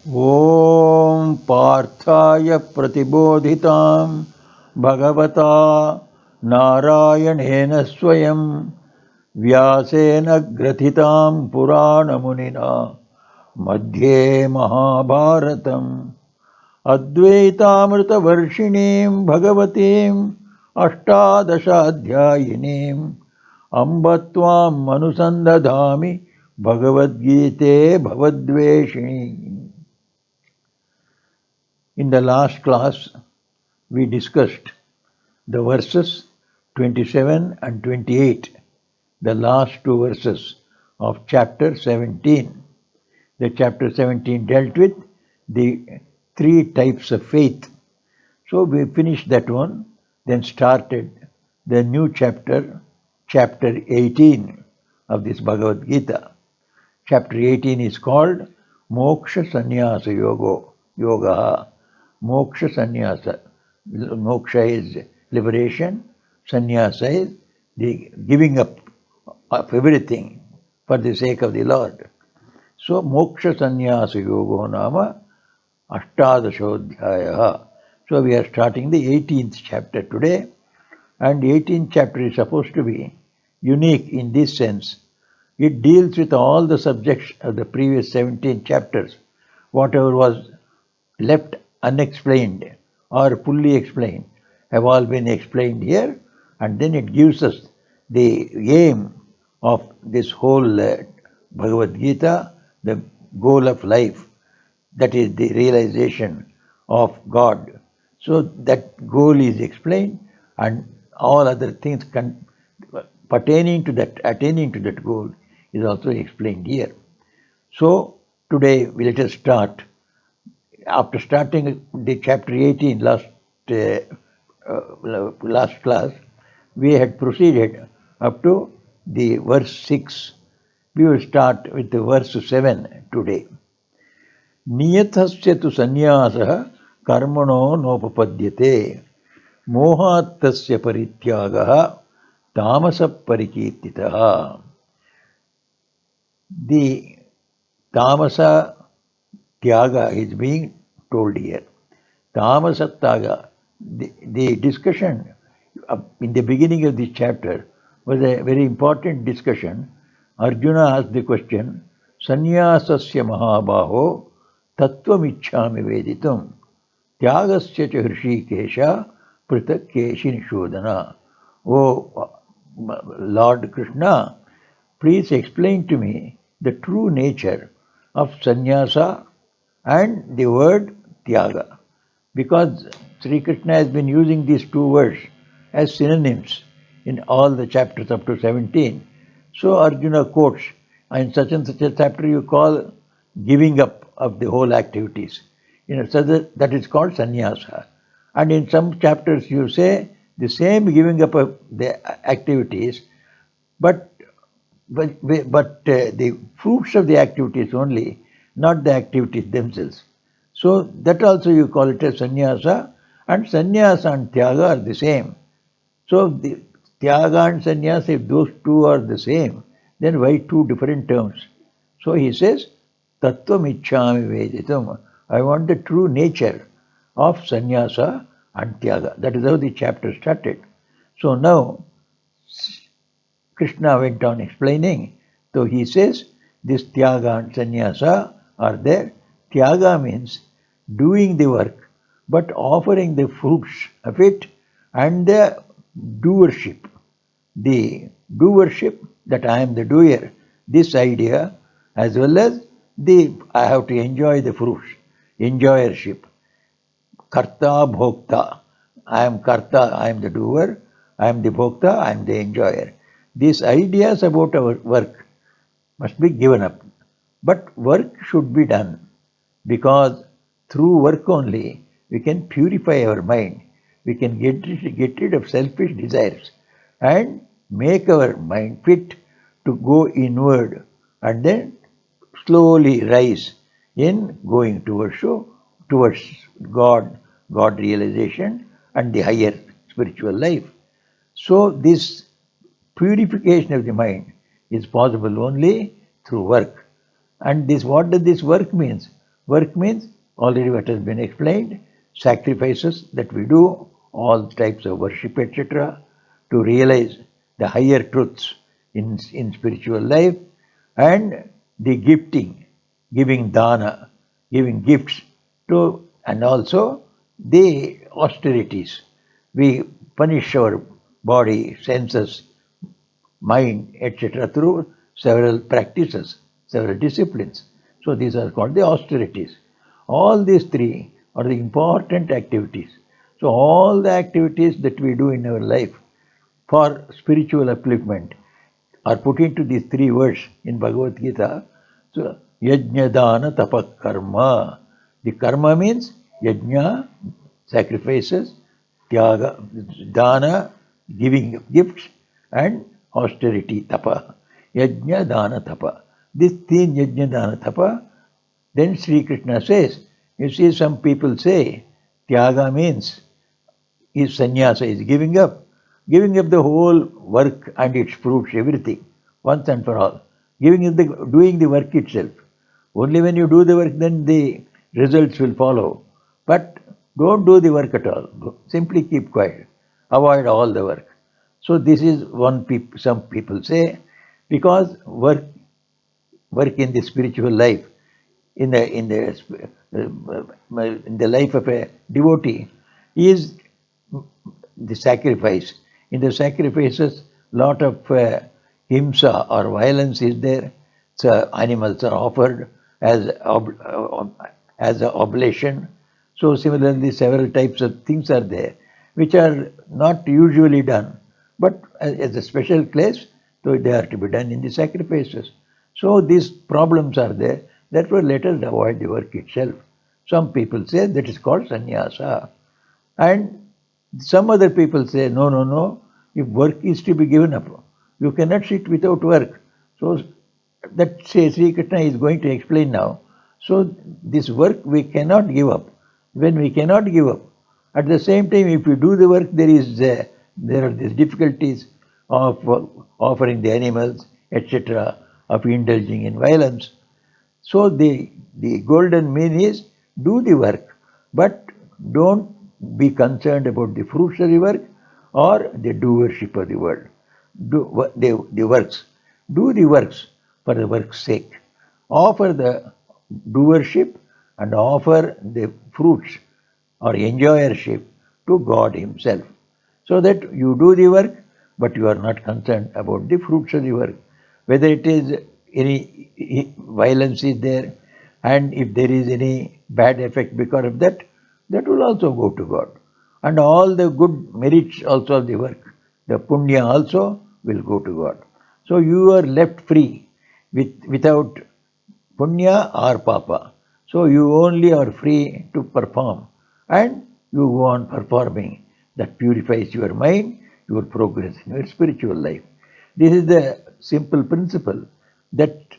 ॐ पार्थाय प्रतिबोधितां भगवता नारायणेन स्वयं व्यासेन ग्रथितां पुराणमुनिना मध्ये महाभारतम् अद्वैतामृतवर्षिणीं भगवतीम् अष्टादशाध्यायिनीम् अम्ब त्वाम् अनुसन्दधामि भगवद्गीते भवद्वेषिणी। In the last class, we discussed the verses 27 and 28, the last two verses of chapter 17. The chapter 17 dealt with the three types of faith. So we finished that one, then started the new chapter, chapter 18 of this Bhagavad Gita. Chapter 18 is called Moksha Sannyasa Yoga. Moksha Sannyasa. Moksha is liberation, Sannyasa is the giving up of everything for the sake of the Lord. So Moksha Sannyasa Yogo Nama Ashtadashodhyaya. So we are starting the 18th chapter today, and the 18th chapter is supposed to be unique in this sense. It deals with all the subjects of the previous 17 chapters. Whatever was left unexplained or fully explained have all been explained here, and then it gives us the aim of this whole Bhagavad Gita, the goal of life, that is the realization of God. So that goal is explained, and all other things pertaining to that, attaining to that goal is also explained here. So today let us start. After starting the chapter 18 last class, we had proceeded up to the verse 6. We will start with the verse 7 today. नियतस्य तु संन्यासः कर्मणो नोपपद्यते मोहात् तस्य परित्यागः तामसः परिकीर्तितः. The tamasa tyaga is being told here. Tamasa tyaga, the discussion in the beginning of this chapter was a very important discussion. Arjuna asked the question, Sannyasasya mahabaho tattvamichhami veditum tyagasya cha hrishikesha pritak keshi nishodhana. Oh Lord Krishna, please explain to me the true nature of sannyasa and the word tyaga. Because Sri Krishna has been using these two words as synonyms in all the chapters up to 17. So Arjuna quotes, in such and such a chapter you call giving up of the whole activities. So that is called sannyasa. And in some chapters you say the same giving up of the activities, but the fruits of the activities only, not the activities themselves. So that also you call it as sannyasa, and sannyasa and tyaga are the same. So the tyaga and sannyasa, if those two are the same, then why two different terms? So he says, tattvam ichhami veditum. I want the true nature of sannyasa and tyaga. That is how the chapter started. So now Krishna went on explaining. So he says, this tyaga and sannyasa are there. Tyaga means doing the work, but offering the fruits of it, and the doership. The doership, that I am the doer, this idea, as well as I have to enjoy the fruits, enjoyership. Karta bhokta. I am karta, I am the doer, I am the bhokta, I am the enjoyer. These ideas about our work must be given up. But work should be done, because through work only we can purify our mind. We can get rid of selfish desires and make our mind fit to go inward, and then slowly rise in going towards God realization and the higher spiritual life. So this purification of the mind is possible only through work. And this, what does this work means? Work means already what has been explained, sacrifices that we do, all types of worship, etc., to realize the higher truths in spiritual life, and the gifting, giving dana, giving gifts to, and also the austerities. We punish our body, senses, mind, etc., through several practices, several disciplines. So these are called the austerities. All these three are the important activities. So all the activities that we do in our life for spiritual upliftment are put into these three words in Bhagavad Gita. So yajna dana tapa karma. The karma means yajna, sacrifices, tyaga, dana, giving gifts, and austerity, tapa. Yajna dana tapa. This three yajna dana tapa. Then Sri Krishna says, you see, some people say tyaga means is sannyasa, is giving up the whole work and its fruits, everything, once and for all, doing the work itself. Only when you do the work, then the results will follow. But don't do the work at all. Simply keep quiet. Avoid all the work. So this is some people say, because work in the spiritual life, in the life of a devotee, is the sacrifice. In the sacrifices, lot of himsa or violence is there. So animals are offered as an oblation. So similarly, several types of things are there, which are not usually done, but as a special case, so they are to be done in the sacrifices. So these problems are there. Therefore, let us avoid the work itself. Some people say that is called sannyasa. And some other people say, no, no, no, if work is to be given up, you cannot sit without work. So that Sri Krishna is going to explain now. So this work we cannot give up. When we cannot give up, at the same time, if we do the work, there are these difficulties of offering the animals, etc., of indulging in violence. So the golden mean is do the work, but don't be concerned about the fruits of the work or the doership of the world. The works. Do the works for the work's sake. Offer the doership and offer the fruits or enjoyership to God Himself. So that you do the work, but you are not concerned about the fruits of the work. Whether it is any violence is there, and if there is any bad effect because of that, that will also go to God. And all the good merits also of the work, the punya also will go to God. So you are left free without punya or papa. So you only are free to perform, and you go on performing. That purifies your mind, your progress in your spiritual life. This is the simple principle that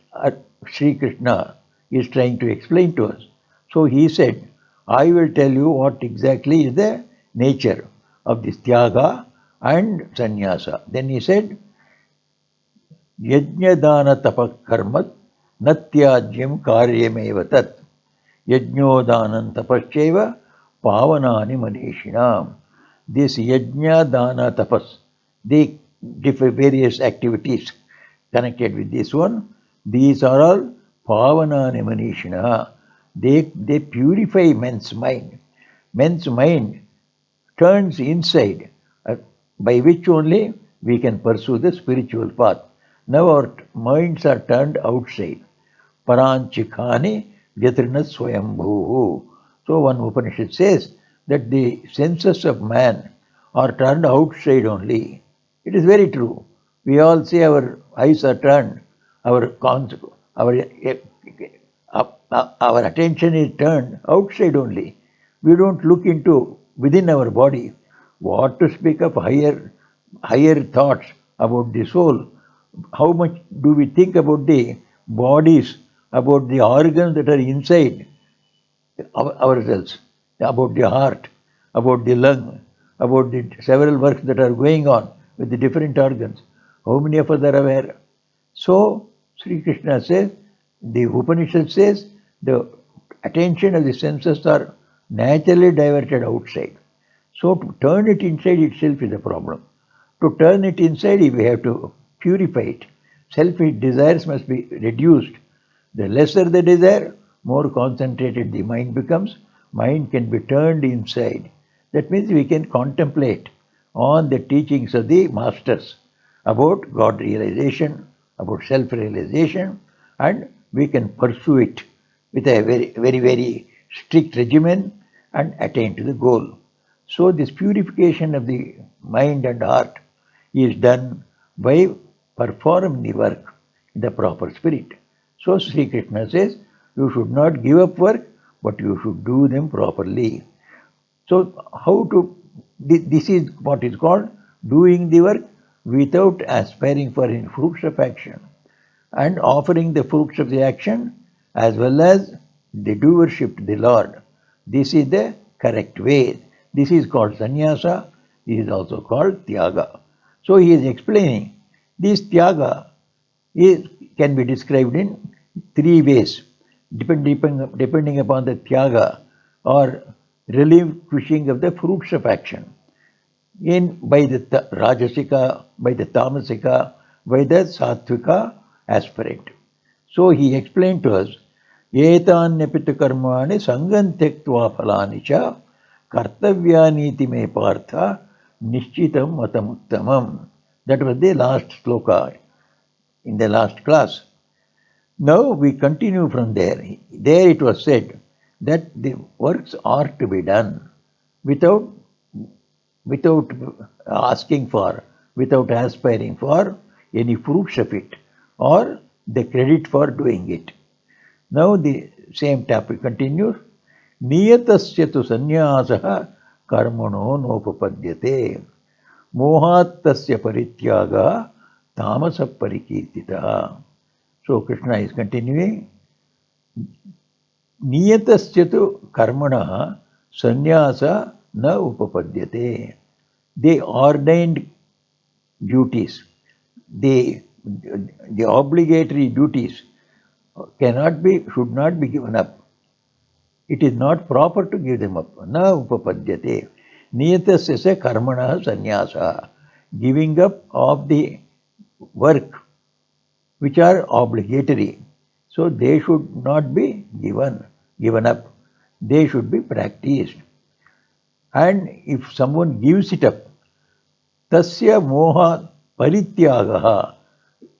Sri Krishna is trying to explain to us. So he said, I will tell you what exactly is the nature of this tyaga and sannyasa. Then he said, Yajnadana tapak karmat natyajyam karyameva tat yajnodanam tapascheva pavanani manishinam. This yajna, dana, tapas, they differ various activities connected with this one. These are all pavanani manishina. They purify men's mind. Men's mind turns inside, by which only we can pursue the spiritual path. Now our minds are turned outside. Paranchikhani Vyatrina Swayambhu. So one Upanishad says that the senses of man are turned outside only. It is very true. We all say our eyes are turned, our attention is turned outside only. We don't look into within our body. What to speak of higher thoughts about the soul? How much do we think about the bodies, about the organs that are inside ourselves, about the heart, about the lung, about the several works that are going on with the different organs? How many of us are aware? So, Sri Krishna says, the Upanishad says, the attention of the senses are naturally diverted outside. So to turn it inside itself is a problem. To turn it inside, we have to purify it. Selfish desires must be reduced. The lesser the desire, more concentrated the mind becomes. Mind can be turned inside. That means we can contemplate on the teachings of the masters about God realization, about self-realization, and we can pursue it with a very strict regimen and attain to the goal. So this purification of the mind and heart is done by performing the work in the proper spirit. So Sri Krishna says, you should not give up work, but you should do them properly. So this is what is called doing the work without aspiring for any fruits of action, and offering the fruits of the action as well as the doership to the Lord. This is the correct way. This is called sannyasa. This is also called tyaga. So he is explaining this tyaga can be described in three ways, depending upon the tyaga or relinquishing of the fruits of action. By the rajasika, by the tamasika, by the sattvika aspirant. So he explained to us, etanyapita karmani sangam tyaktva phalani cha kartavyani me partha nishchitam matamuttamam. That was the last sloka in the last class. Now we continue from there. There it was said that the works are to be done without asking for, without aspiring for any fruits of it or the credit for doing it. Now the same topic continues. Niyatasya tu sannyasah karmano nopapadyate mohattasya parityaga tamasa parikirtita. So Krishna is continuing. Niyatasya tu karmana sannyasa na upapadyate. The ordained duties, the obligatory duties should not be given up. It is not proper to give them up. Na upapadyate. Niyatasya karmana sannyasa. Giving up of the work which are obligatory. So they should not be given up. They should be practiced. And if someone gives it up, tasya moha parityagaha,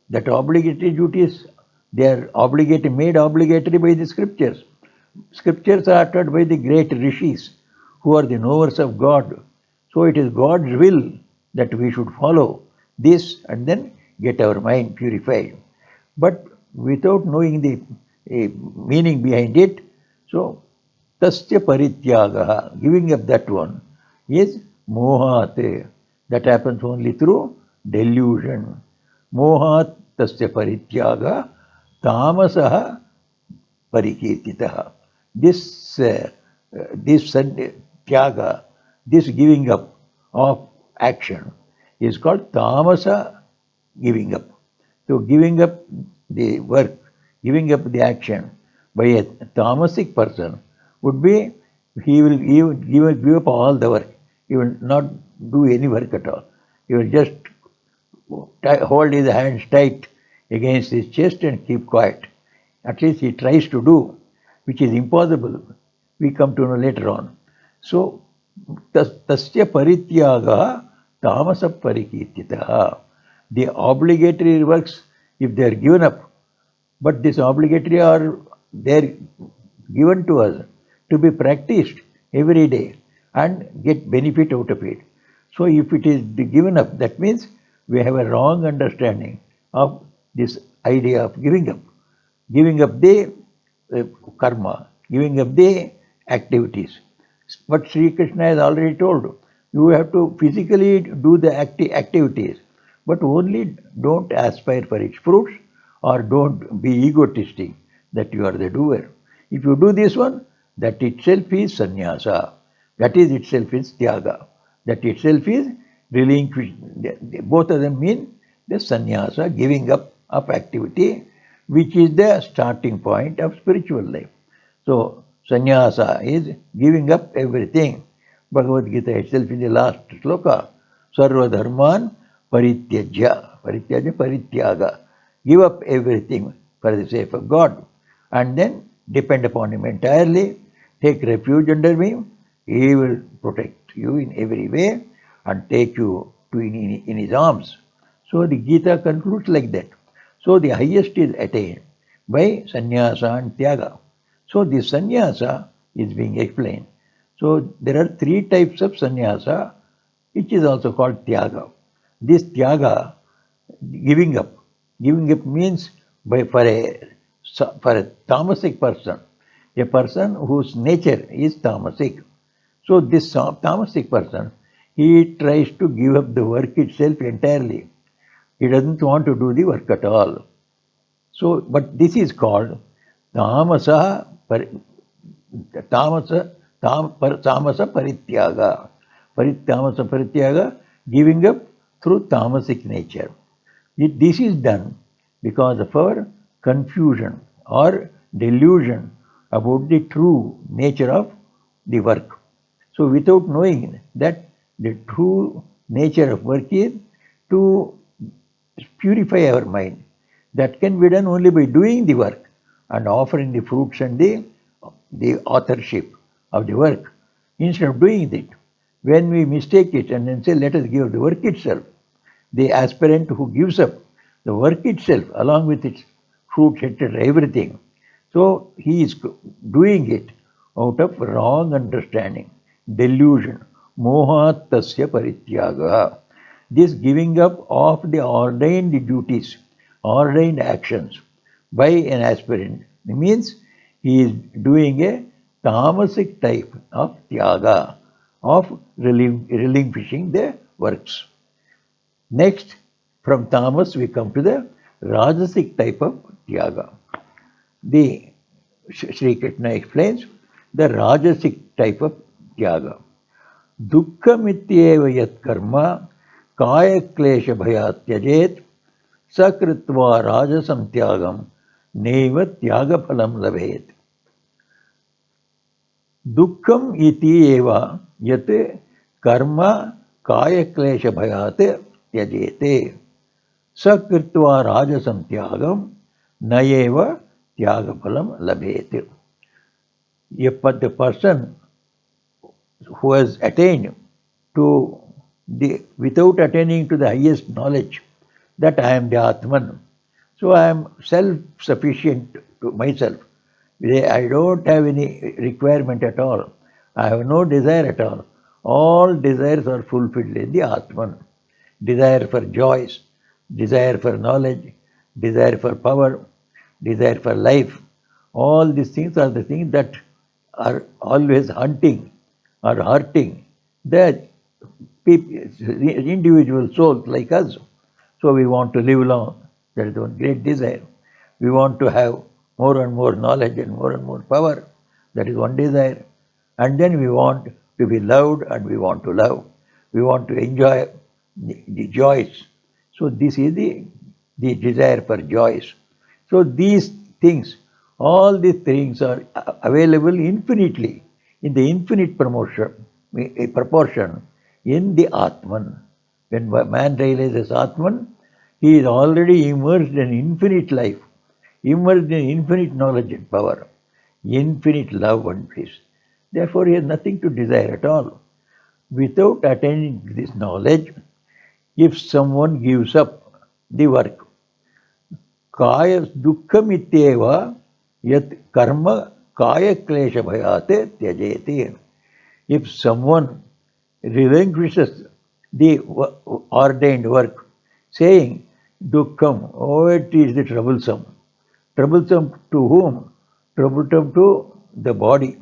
that obligatory duties, they are made obligatory by the scriptures. Scriptures are uttered by the great rishis who are the knowers of God. So it is God's will that we should follow this and then get our mind purified. But without knowing the meaning behind it, so tasya parityagaha, giving up that one, is mohat. That happens only through delusion. Mohat tasya parityaga tamasaha parikirtitaha. This tyaga, this giving up of action is called tamasa giving up. So giving up the work, giving up the action by a tamasic person would be, he will give up all the work. He will not do any work at all. He will just hold his hands tight against his chest and keep quiet. At least he tries to do, which is impossible. We come to know later on. So, tasya parityaga tamasa parikirtitaha. The obligatory works, if they are given up, but this obligatory are there given to us to be practiced every day and get benefit out of it. So if it is given up, that means we have a wrong understanding of this idea of giving up the karma, giving up the activities. But Sri Krishna has already told, you have to physically do the activities, but only don't aspire for its fruits or don't be egotistic that you are the doer. If you do this one, that itself is sannyasa. That is itself is tyaga. That itself is relinquishing. Both of them mean the sannyasa, giving up of activity, which is the starting point of spiritual life. So Sannyasa is giving up everything. Bhagavad Gita itself in the last sloka, Sarva Dharman Parityajya. Parityajya, Parityaga. Give up everything for the sake of God. And then depend upon Him entirely. Take refuge under Him. He will protect you in every way and take you to in His arms. So the Gita concludes like that. So the highest is attained by sannyasa and tyaga. So this sannyasa is being explained. So there are three types of sannyasa, which is also called tyaga. This tyaga, giving up. Giving up means for a tamasic person, a person whose nature is tamasic. So this tamasic person, he tries to give up the work itself entirely. He doesn't want to do the work at all. So, but this is called tamasa, tamasa, tamasa parityaga. Tamasa parityaga, giving up through tamasic nature. This is done because of our confusion or delusion about the true nature of the work. So without knowing that the true nature of work is to purify our mind. That can be done only by doing the work and offering the fruits and the authorship of the work. Instead of doing it, when we mistake it and then say, let us give the work itself, the aspirant who gives up the work itself along with its fruits, etc., everything. So he is doing it out of wrong understanding, delusion, mohat tasya parityaga. This giving up of the ordained duties, ordained actions by an aspirant means he is doing a tamasic type of tyaga, of relinquishing the works. Next, from tamas we come to the rajasic type of tyaga. The Sri Krishna explains the rajasic type of tyaga. Dukkha yat karma kaya klesha bhayat tyajit sakritva rajasam tyagam neva tyaga phalam labhet. Dukkham iti eva yat karma kaya klesha bhayat tyajete sakritva rajasam tyagam nayeva tyaga phalam labhet. The person who has attained to without attaining to the highest knowledge that I am the Atman. So I am self-sufficient to myself. I don't have any requirement at all. I have no desire at all. All desires are fulfilled in the Atman. Desire for joys, desire for knowledge, desire for power, desire for life. All these things are the things that are always hunting or hurting the individual souls like us. So we want to live long. That is one great desire. We want to have more and more knowledge and more power. That is one desire. And then we want to be loved and we want to love. We want to enjoy the joys. So this is the desire for joys. So these things, all these things are available infinitely, in the infinite proportion in the Atman. When man realizes Atman, he is already immersed in infinite life, immersed in infinite knowledge and power, infinite love and peace. Therefore, he has nothing to desire at all. Without attaining this knowledge, if someone gives up the work, kaya dukkham ityeva yat karma kaya klesha bhayate tyajeti. If someone relinquishes the ordained work, saying, dukkham, oh, it is the troublesome. Troublesome to whom? Troublesome to the body.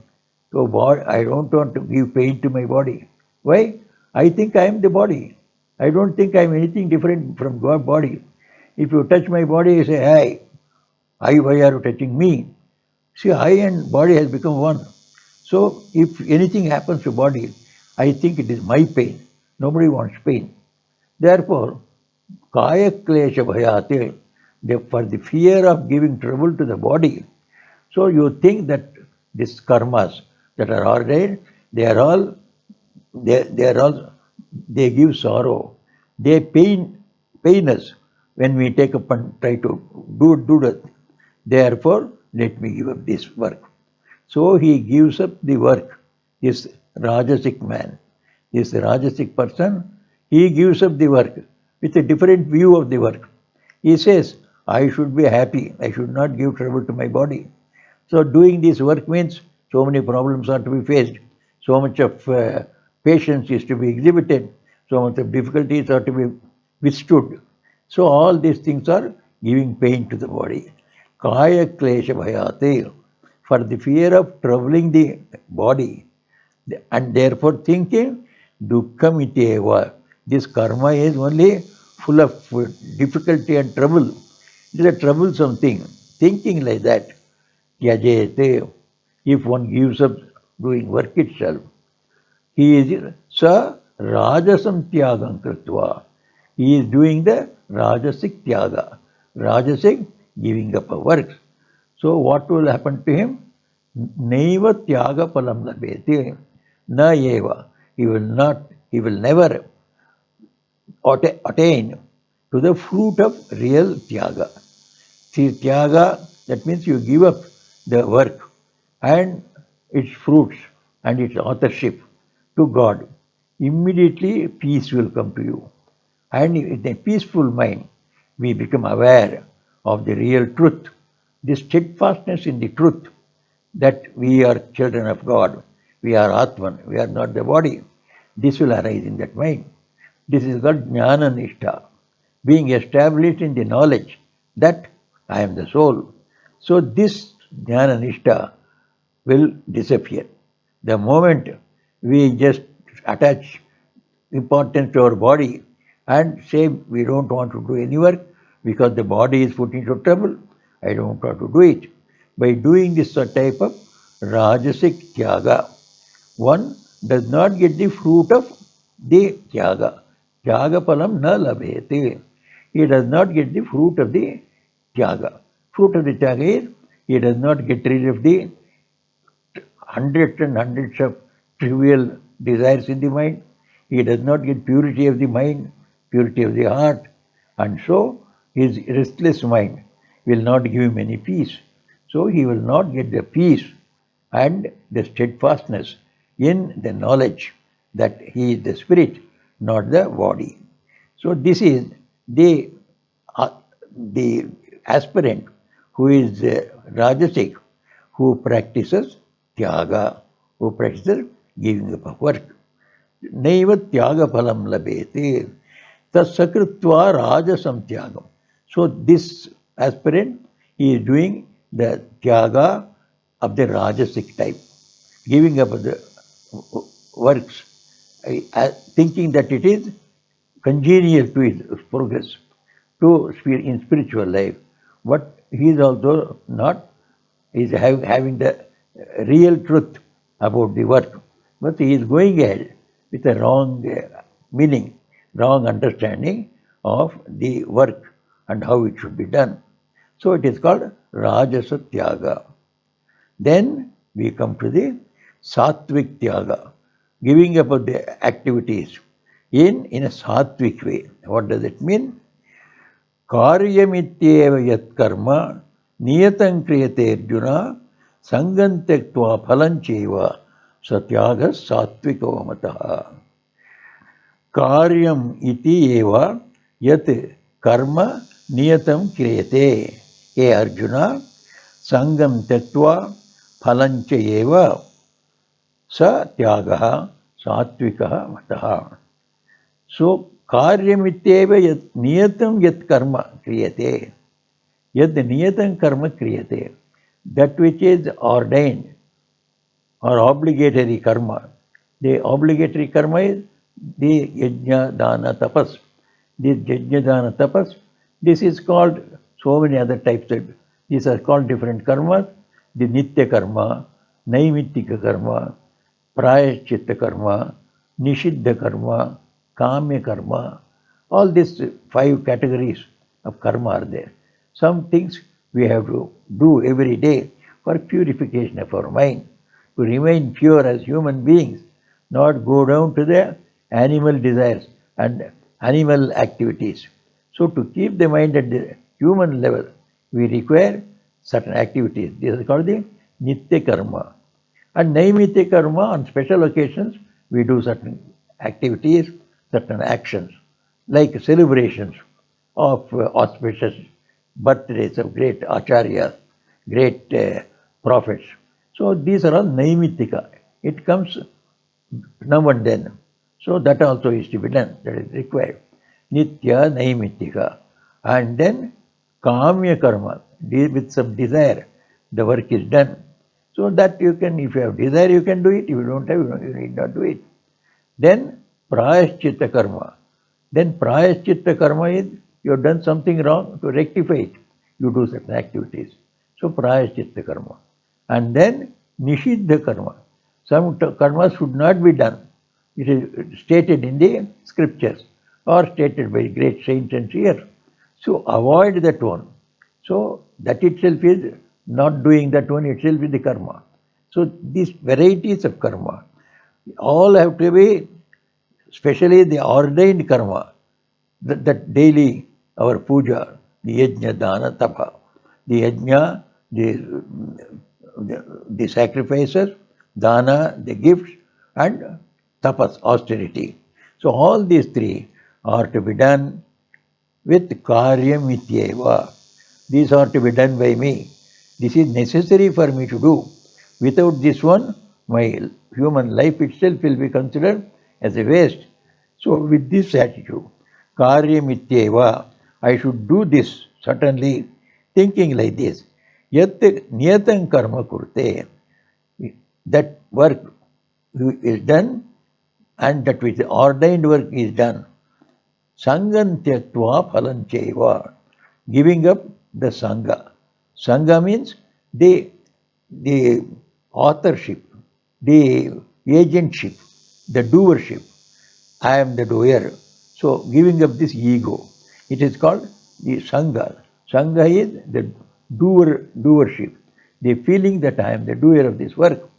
So I don't want to give pain to my body. Why? I think I am the body. I don't think I am anything different from God's body. If you touch my body, you say, hey, why are you touching me? See, I and body has become one. So if anything happens to body, I think it is my pain. Nobody wants pain. Therefore, kaya klesha bhayate, for the fear of giving trouble to the body. So you think that these karmas that are ordained, they are all they are all they give sorrow. They pain us when we take up and try to do that. Therefore, let me give up this work. So he gives up the work. This Rajasic man, this Rajasic person, he gives up the work with a different view of the work. He says, I should be happy. I should not give trouble to my body. So doing this work means so many problems are to be faced. So much of patience is to be exhibited. So much of difficulties are to be withstood. So all these things are giving pain to the body. Kaya klesha bhayate, for the fear of troubling the body, and therefore thinking dukkham ityeva. This karma is only full of difficulty and trouble. It is a troublesome thing. Thinking like that, yajete, if one gives up doing work itself, he is sa rajasam tyagam kritva. He is doing the rajasic tyaga. Rajasic giving up a work. So what will happen to him? Naiva tyaga palam labheti. Na eva. He will never attain to the fruit of real tyaga. See, tyaga, that means you give up the work and its fruits and its authorship to God. Immediately peace will come to you. And in a peaceful mind, we become aware of the real truth, the steadfastness in the truth that we are children of God, we are Atman, we are not the body. This will arise in that mind. This is called Jnana Nishtha, being established in the knowledge that I am the soul. So this Jnana Nishtha will disappear. The moment we just attach importance to our body and say we don't want to do any work because the body is put into trouble, I don't want to do it. By doing this type of Rajasic Tyaga, one does not get the fruit of the Tyaga. Tyaga palam na labhete. He does not get the fruit of the Tyaga. Fruit of the Tyaga is he does not get rid of the hundreds and hundreds of trivial desires in the mind. He does not get purity of the mind, purity of the heart, and so his restless mind will not give him any peace. So he will not get the peace and the steadfastness in the knowledge that he is the spirit, not the body. So this is the the aspirant who is Rajasic, who practices tyaga, who practices giving up of work. Naiva tyaga phalam labhete. Tasakritva rajasam tyagam. So this aspirant is doing the tyaga of the rajasic type, giving up the works, thinking that it is congenial to his progress, to in spiritual life. But he is also not, he is having the real truth about the work. But he is going ahead with a wrong meaning, wrong understanding of the work and how it should be done. So it is called Rajasa Tyaga. Then we come to the Sattvic Tyaga, giving up of the activities in a Sattvic way. What does it mean? Karyamityeva yat karma niyatam kriyate arjuna sangam tyaktva phalam cheva satyaga satviko mataha. Karyam iti eva yat karma niyatam kriyate. Hey Arjuna, sangam tyaktva phalam cheva satyaga satvika mataha. So karyamityeva yat niyatam yat karma kriyate. Yad niyatam karma kriyate. That which is ordained or obligatory karma. The obligatory karma is the yajna, dana, tapas. This yajna, dana, tapas, this is called so many other types of, these are called different karmas. The nitya karma, naimittika karma, prayaschitta karma, nishiddha karma, kamya karma. All these 5 categories of karma are there. Some things we have to do every day for purification of our mind, to remain pure as human beings, not go down to the animal desires and animal activities. So to keep the mind at the human level, we require certain activities. This is called the Nitya Karma. And Naimitya Karma, on special occasions, we do certain activities, certain actions, like celebrations of auspicious birthdays of great acharyas, great prophets. So these are all Naimitika. It comes now and then. So that also is to be done, that is required. Nitya Naimitika. And then Kamya Karma, with some desire, the work is done. So that you can, if you have desire, you can do it. If you don't have, you need not do it. Then Prayaschitta Karma. Then Prayaschitta Karma is you have done something wrong, to rectify it. You do certain activities. So Prayaschitta Karma. And then Nishiddha Karma. Some karma should not be done. It is stated in the scriptures or stated by great saints and seers. So avoid that one. So that itself is not doing that one itself is the karma. So these varieties of karma all have to be, especially the ordained karma, that daily our puja, the yajna, dana, tapa, the yajna, the sacrifices, dana, the gifts, and tapas, austerity. So all these three are to be done with karyam ityeva. These are to be done by me. This is necessary for me to do. Without this one, my human life itself will be considered as a waste. So with this attitude, karyam ityeva, I should do this, certainly thinking like this. Yat niyatam karma kurte, that work is done and that which ordained work is done. Sangam tyaktva phalancheva, giving up the sangha. Sangha means the authorship, the agentship, the doership. I am the doer. So giving up this ego. It is called the Sangha. Sangha is the doership, the feeling that I am the doer of this work.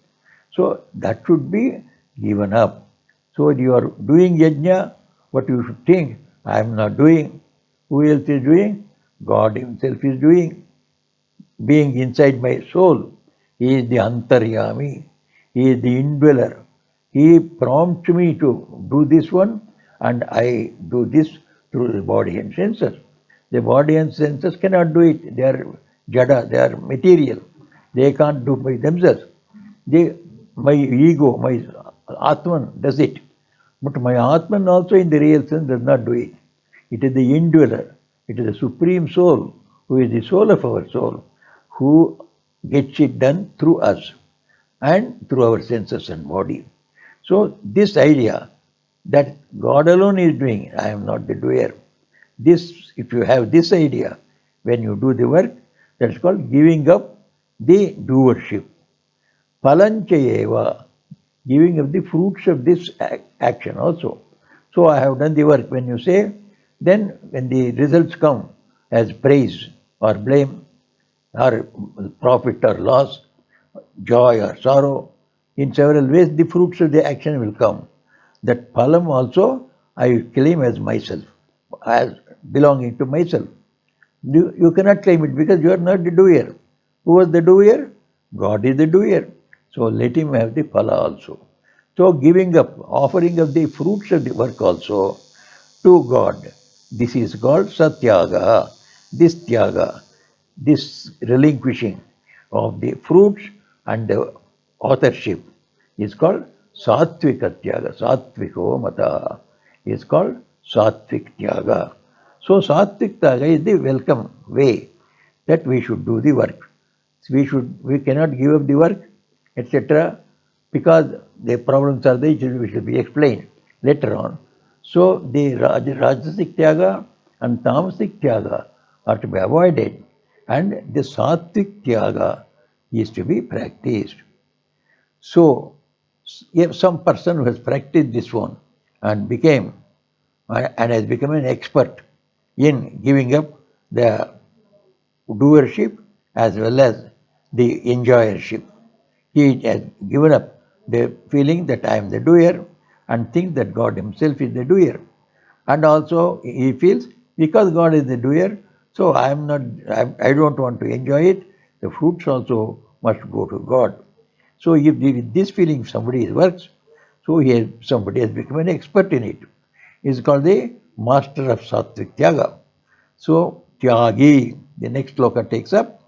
So that should be given up. So you are doing yajna, what you should think, I am not doing. Who else is doing? God himself is doing. Being inside my soul. He is the antaryami. He is the indweller. He prompts me to do this one and I do this through the body and senses. The body and senses cannot do it. They are jada, they are material. They can't do by themselves. My ego, my Atman does it. But my Atman also in the real sense does not do it. It is the indweller. It is the supreme soul who is the soul of our soul who gets it done through us and through our senses and body. So this idea that God alone is doing, I am not the doer. This, if you have this idea, when you do the work, that's called giving up the doership. Palanchayeva, giving up the fruits of this action also. So I have done the work. When you say, then when the results come as praise or blame or profit or loss, joy or sorrow, in several ways the fruits of the action will come. That phalam also I claim as myself, as belonging to myself. You cannot claim it because you are not the doer. Who was the doer? God is the doer. So let him have the phala also. So giving up, offering of the fruits of the work also to God. This is called satyaga. This tyaga, this relinquishing of the fruits and the authorship is called sattvika tyaga. Sattviko mata is called sattvik tyaga. So sattvik tyaga is the welcome way that we should do the work. We cannot give up the work, etc. because the problems are there, which will be explained later on. So the Rajasic Tyaga and Tamasic Tyaga are to be avoided and the Sattvic Tyaga is to be practiced. So if some person who has practiced this one and has become an expert in giving up the doership as well as the enjoyership. He has given up the feeling that I am the doer and thinks that God Himself is the doer. And also he feels because God is the doer, so I am not, I don't want to enjoy it. The fruits also must go to God. So if with this feeling somebody works, so somebody has become an expert in it. He is called the master of Sattvic Tyaga. So Tyagi, the next sloka takes up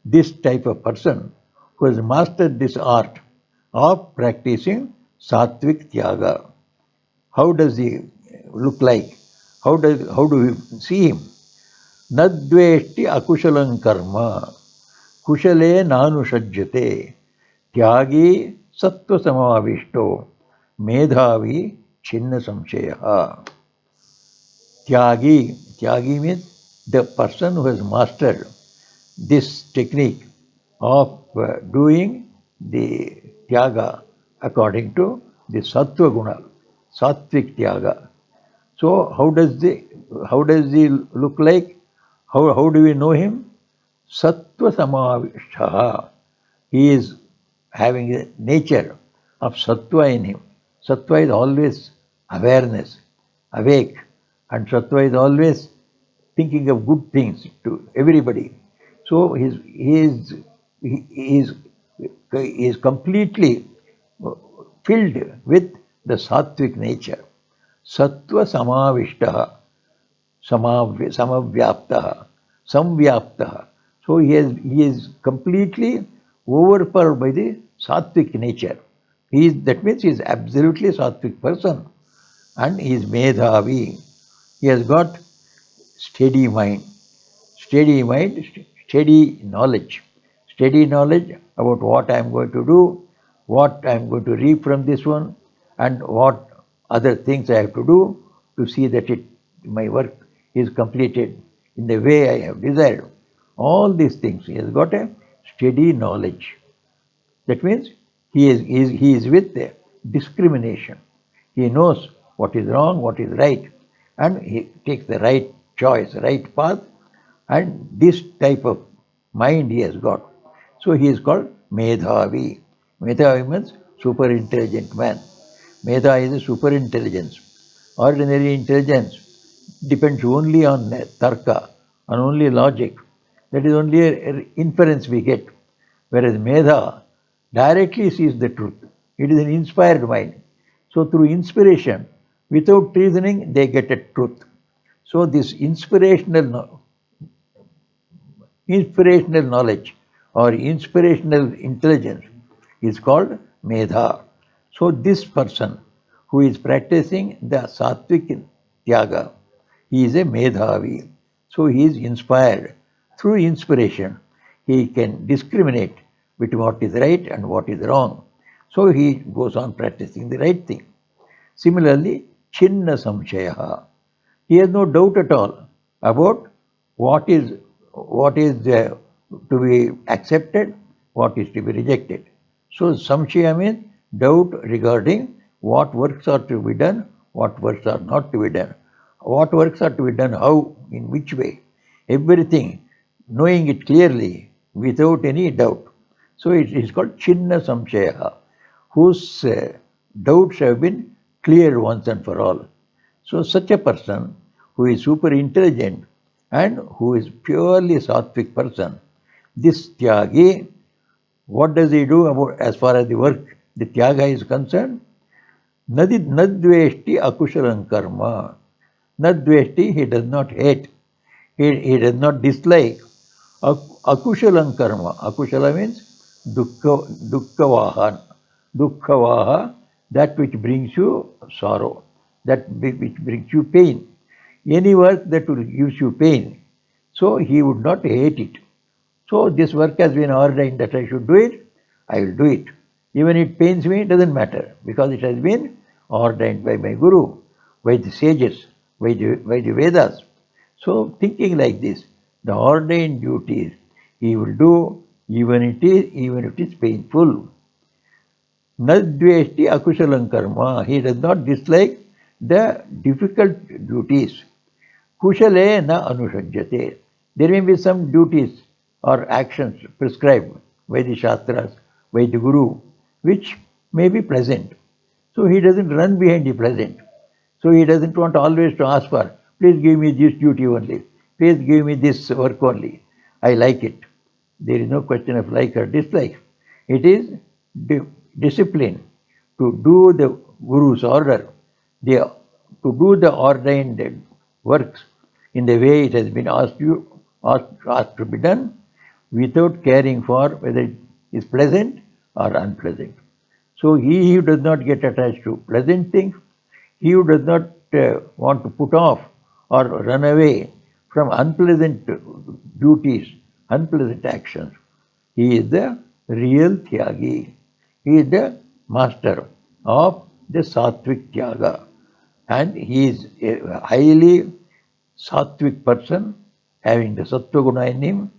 this type of person who has mastered this art of practicing Sattvic Tyaga. How does he look like? How do we see him? Nadveshti akushalam karma kushale nanushajyate tyagi sattva samavishto medhavi chinna samshaya. Tyagi means the person who has mastered this technique of doing the tyaga according to the sattva guna, sattvic tyaga. So how does he look like? How do we know him? Sattva samavishtaha. He is having a nature of sattva in him. Sattva is always awareness, awake, and sattva is always thinking of good things to everybody. So he is completely filled with the sattvic nature. Sattva samavishtaha, samavyaptaha, samvyaptaha. So he is completely overpowered by the sattvic nature. That means he is absolutely sattvic person, and he is medhavi. He has got steady mind, steady knowledge, steady knowledge about what I am going to do, what I am going to reap from this one, and what other things I have to do to see that my work is completed in the way I have desired. All these things, he has got a steady knowledge. That means he is with the discrimination. He knows what is wrong, what is right, and he takes the right choice, right path, and this type of mind he has got. So he is called Medhavi. Medhavi means super intelligent man. Medha is a super intelligence. Ordinary intelligence depends only on tarka, on only logic. That is only an inference we get. Whereas Medha directly sees the truth. It is an inspired mind. So through inspiration, without reasoning, they get a truth. So this inspirational knowledge or inspirational intelligence is called Medha. So this person who is practicing the Sattvic Tyaga, he is a Medhavi. So he is inspired. Through inspiration, he can discriminate between what is right and what is wrong. So he goes on practicing the right thing. Similarly, Chinna Samshaya. He has no doubt at all about what is to be accepted, what is to be rejected. So samshaya means doubt regarding what works are to be done, what works are not to be done, what works are to be done, how, in which way. Everything, knowing it clearly without any doubt. So it is called Chinna Samshaya, whose doubts have been cleared once and for all. So such a person who is super intelligent and who is purely sattvic person, this tyagi, what does he do about as far as the work, the tyaga is concerned? Nadveshti akushalam karma. Nadveshti, he does not hate. He does not dislike. Akushalam karma. Akushala means dukkavaha. Dukkavaha, that which brings you sorrow, that which brings you pain. Any work that will gives you pain, so he would not hate it. So this work has been ordained that I should do it, I will do it. Even it pains me, it doesn't matter, because it has been ordained by my Guru, by the sages, by the Vedas. So thinking like this, the ordained duties he will do even if it is painful. Nadveshti akushalam karma. He does not dislike the difficult duties. Kushale na anushajyate. There may be some duties or actions prescribed by the Shastras, by the Guru, which may be pleasant. So he doesn't run behind the pleasant. So he doesn't want always to ask for, please give me this duty only, please give me this work only. I like it. There is no question of like or dislike. It is discipline to do the Guru's order, to do the ordained works in the way it has been asked to be done, without caring for whether it is pleasant or unpleasant. So he who does not get attached to pleasant things, he who does not want to put off or run away from unpleasant duties, unpleasant actions, he is the real Tyagi. He is the master of the Sattvic Tyaga. And he is a highly Sattvic person, having the Sattva Guna in him,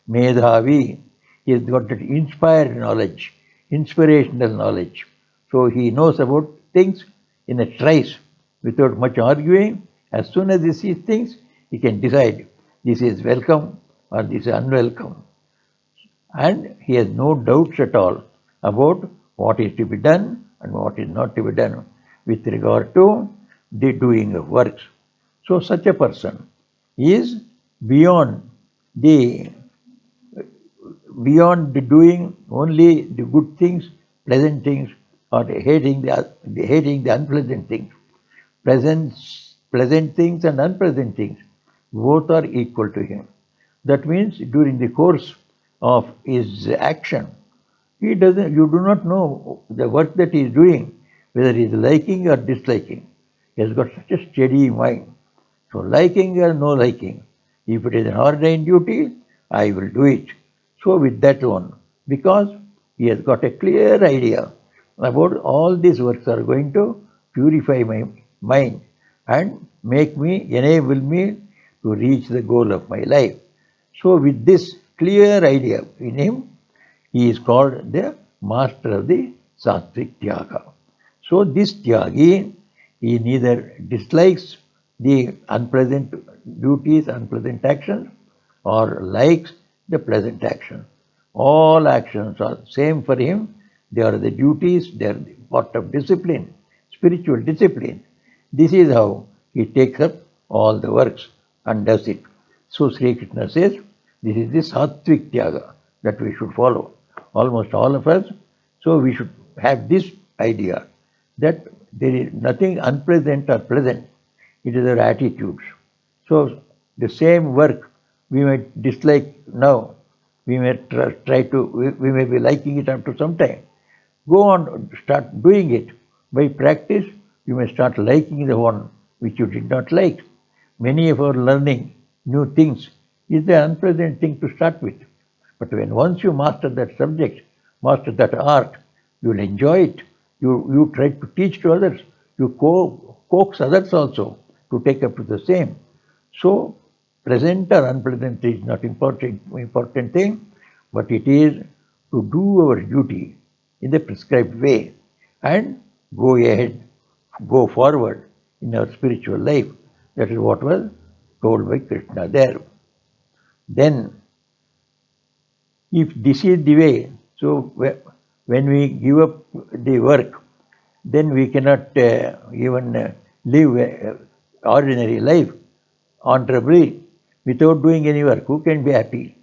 Medhavi. He has got that inspired knowledge, inspirational knowledge. So he knows about things in a trice, without much arguing. As soon as he sees things, he can decide this is welcome or this is unwelcome. And he has no doubts at all about what is to be done and what is not to be done with regard to the doing of works. So such a person is beyond the doing only the good things, pleasant things, or hating the unpleasant things. Pleasant things and unpleasant things, both are equal to him. That means during the course of his action, you do not know the work that he is doing, whether he is liking or disliking. He has got such a steady mind. So liking or no liking, if it is an ordained duty, I will do it. So with that one, because he has got a clear idea about all these works are going to purify my mind and enable me to reach the goal of my life. So with this clear idea in him, he is called the master of the Sattvic Tyaga. So this Tyagi, he neither dislikes the unpleasant duties, unpleasant actions, or likes the pleasant actions. All actions are same for him. They are the duties, they are the part of discipline, spiritual discipline. This is how he takes up all the works and does it. So Sri Krishna says, this is the Sattvic Tyaga that we should follow. Almost all of us. So we should have this idea that there is nothing unpleasant or pleasant. It is our attitudes. So the same work we might dislike now, we may we may be liking it after some time. Go on, start doing it. By practice, you may start liking the one which you did not like. Many of our learning new things is the unpleasant thing to start with. But when once you master that subject, master that art, you will enjoy it. You try to teach to others. You coax others also to take up to the same. So, pleasant or unpleasant is not important thing, but it is to do our duty in the prescribed way and go ahead, go forward in our spiritual life. That is what was told by Krishna there. Then, if this is the way, so when we give up the work, then we cannot even live ordinary life honorably without doing any work. Who can be happy?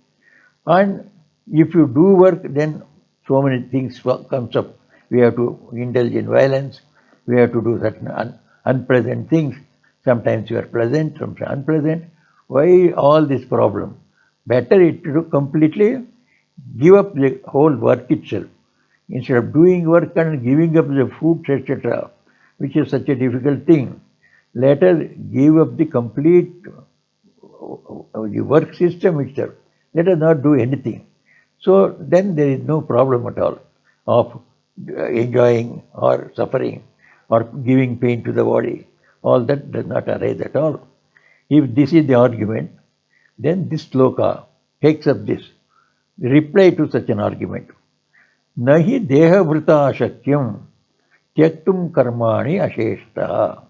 And if you do work, then so many things comes up. We have to indulge in violence. We have to do certain unpleasant things. Sometimes you are pleasant, sometimes unpleasant. Why all this problem? Better it to completely give up the whole work itself. Instead of doing work and giving up the fruits, etc., which is such a difficult thing, let us give up the complete the work system itself. Let us not do anything. So then there is no problem at all of enjoying or suffering or giving pain to the body. All that does not arise at all. If this is the argument, then this sloka takes up this reply to such an argument. Nahi dehavrita shakyam tyaktum karmani asheshta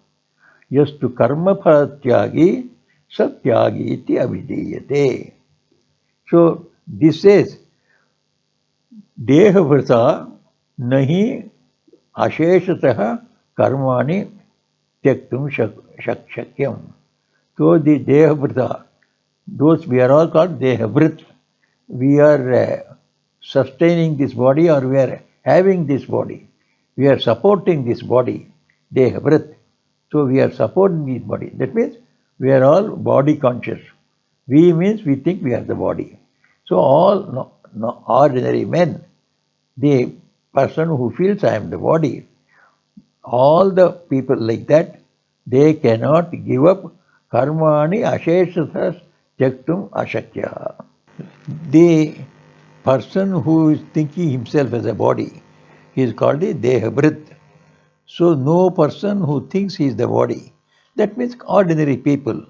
yastu karma phalatyagi satyagi iti abhidiyate. So this says देहभृता नहीं अशेषतः कर्माणि त्यक्तुं शक्यम. So the dehabhrita, those we are all called dehabhrit. We are sustaining this body, or we are having this body. We are supporting this body, dehabhrit. So we are supporting this body. That means we are all body conscious. We means we think we are the body. So all no ordinary men, the person who feels I am the body, all the people like that, they cannot give up karmani asheshatas jaktum ashakya. The person who is thinking himself as a body, he is called the dehabhrit. So no person who thinks he is the body. That means ordinary people.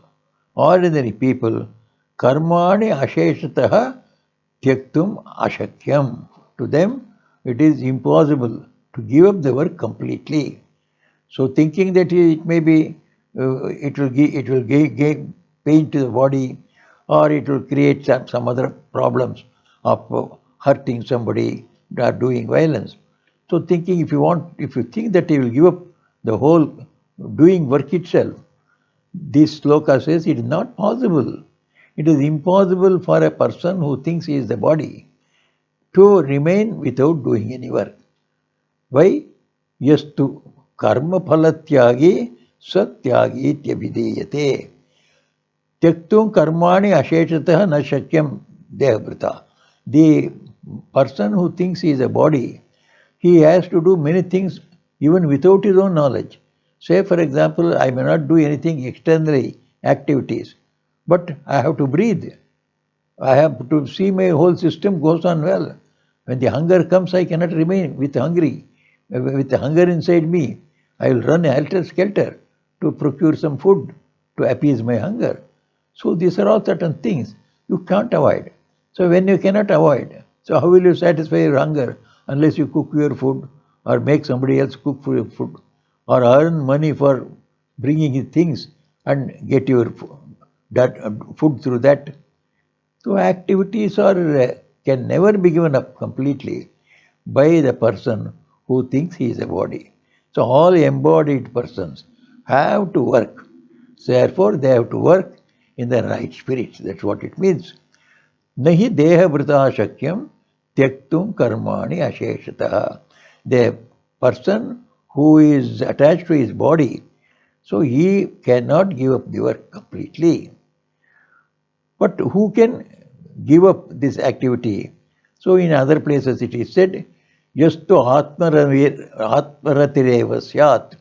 Ordinary people, karmani asheshatah tyaktum ashakyam. To them, it is impossible to give up the work completely. So thinking that it may be, it will give pain to the body, or it will create some other problems of hurting somebody or doing violence. So thinking, if you think that you will give up the whole doing work itself, this sloka says it is not possible. It is impossible for a person who thinks he is the body to remain without doing any work. Why? Yastu karma phalatyagi satyagi ityabhideyate. Tyaktum karmani asheshatah na shakyam dehabrita. The person who thinks he is a body, he has to do many things even without his own knowledge. Say, for example, I may not do anything externally activities, but I have to breathe. I have to see my whole system goes on well. When the hunger comes, I cannot remain with the hunger inside me. I will run helter-skelter to procure some food to appease my hunger. So these are all certain things you can't avoid. So when you cannot avoid, so how will you satisfy your hunger unless you cook your food or make somebody else cook for your food or earn money for bringing you things and get your food through that? So activities can never be given up completely by the person who thinks he is a body. So all embodied persons have to work. So therefore they have to work in the right spirit. That's what it means. Nahi deha vrita shakyam tyaktum karmani asheshataha. The person who is attached to his body, so he cannot give up the work completely. But who can give up this activity? So in other places it is said, Yastu atmaratireva syat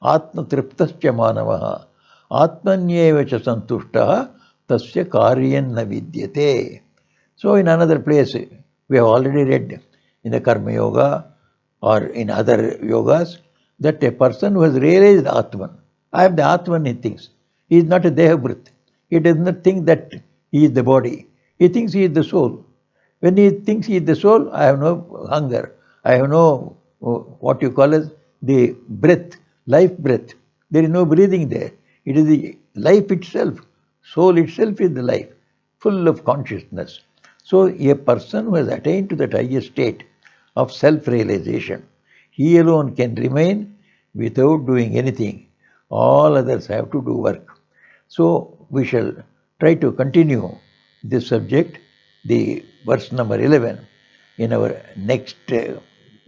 atmatriptascha manavaha atmanyeva cha santushtaha tasya karyan na vidyate. So in another place, we have already read in the Karma Yoga or in other yogas that a person who has realized Atman, I am the Atman, he thinks. He is not a Dehabhrit. He does not think that he is the body. He thinks he is the soul. When he thinks he is the soul, I have no hunger. I have no, what you call as the breath, life breath. There is no breathing there. It is the life itself. Soul itself is the life, full of consciousness. So a person who has attained to that highest state of self-realization, he alone can remain without doing anything. All others have to do work. So we shall try to continue this subject, the verse number 11, in our next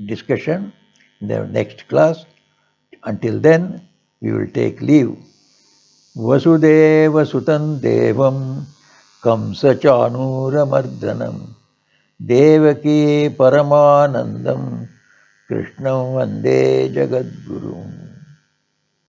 discussion, in our next class. Until then, we will take leave. Vasudeva devam कंसचाणूरमर्दनं Devaki परमानन्दं कृष्णं वन्दे जगद्गुरुम्.